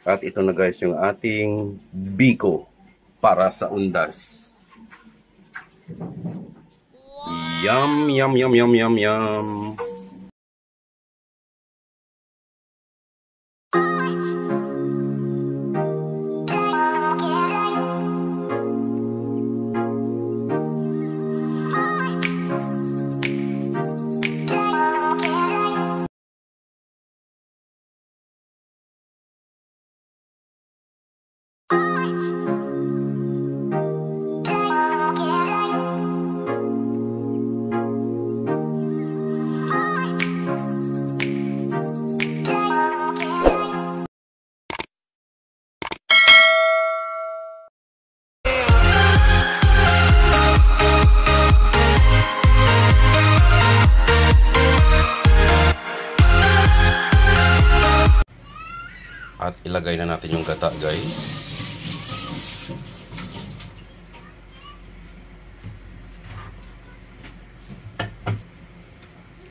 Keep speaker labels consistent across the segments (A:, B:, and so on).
A: At ito na guys yung ating biko para sa undas. Yum, yum, yum, yum, yum, yum. At ilagay na natin yung gata guys.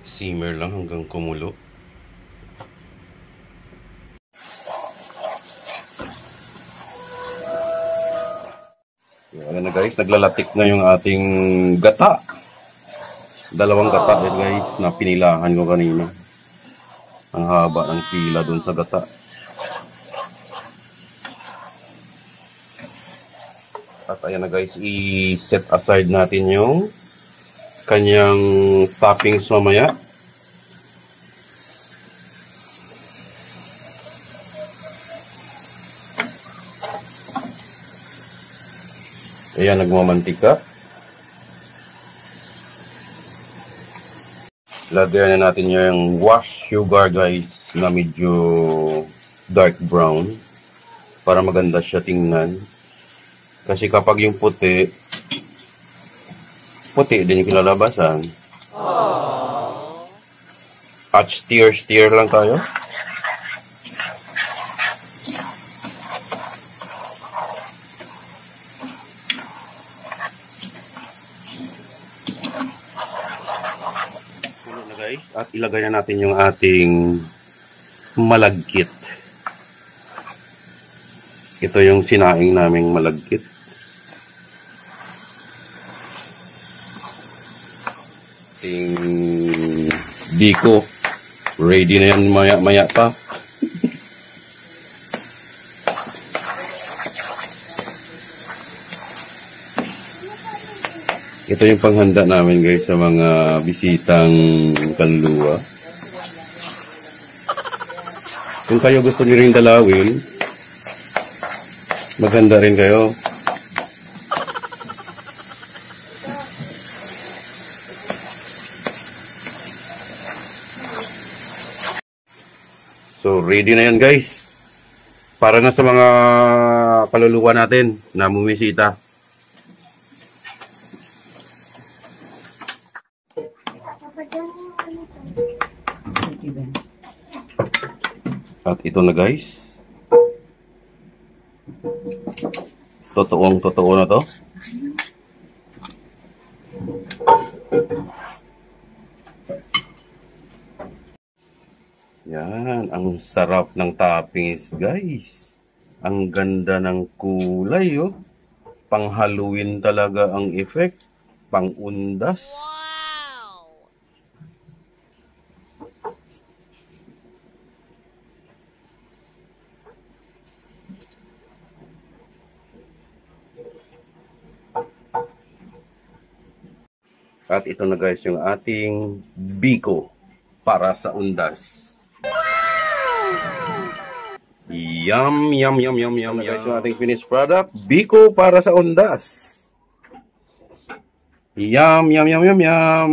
A: Simmer lang hanggang kumulo. Ayan na guys, naglalatik na yung ating gata. Dalawang gata guys na pinilahan ko kanina. Ang haba ng pila dun sa gata. At ayan na guys, i-set aside natin yung kanyang toppings mamaya. Ayan, nagmamantika. Lagyan na natin yung wash sugar guys na medyo dark brown para maganda siya tingnan. Kasi kapag yung puti din yung kilalabasan. At stir lang tayo. Puno na guys. At ilagay na natin yung ating malagkit. Ito yung sinaing naming malagkit. Biko, ready na yan maya pa. Ito yung panghanda namin guys sa mga bisitang kaluluwa. Kung kayo gusto nyo rin dalawin, maganda rin kayo. So, ready na yan guys. Para na sa mga kaluluwa natin na bumisita. At ito na guys. Totoo na to. Yan, ang sarap ng toppings guys. Ang ganda ng kulay oh. Pang Halloween talaga ang effect. Pang undas. Wow! At ito na guys yung ating biko para sa undas. Yum, yum, yum, yum, yum, guys, yung ating finished product. Biko para sa undas. Yum, yum, yum, yum, yum.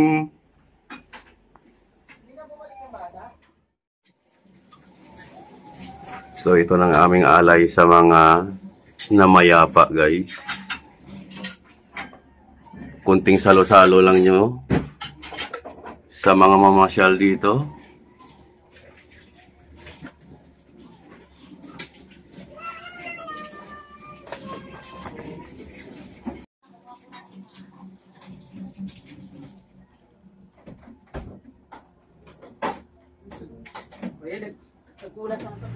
A: So, ito ng aming alay sa mga namayapa, guys. Kunting salo-salo lang nyo sa mga mamasyal dito.
B: Nagulat lang ito.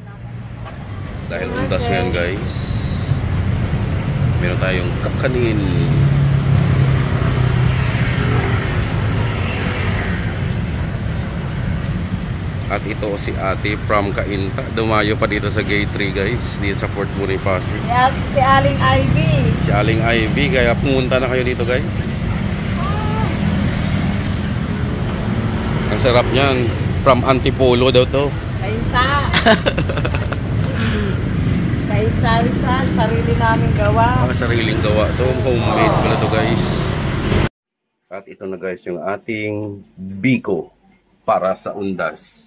A: Dahil undas ngayon guys, meron tayong kakanin. At ito si ate from Cainta. Dumayo pa dito sa gate 3 guys, dito sa Fort Bonifacio.
B: Si Aling Ivy.
A: Si Aling Ivy, kaya pumunta na kayo dito guys. Ang sarap niyan. From Antipolo daw to.
B: Cainta. Cainta Rizal. Sarili namin gawa.
A: Sariling gawa to. Homemade pala to guys. At ito na guys yung ating biko para sa undas.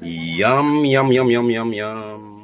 A: Yum, yum, yum, yum, yum, yum.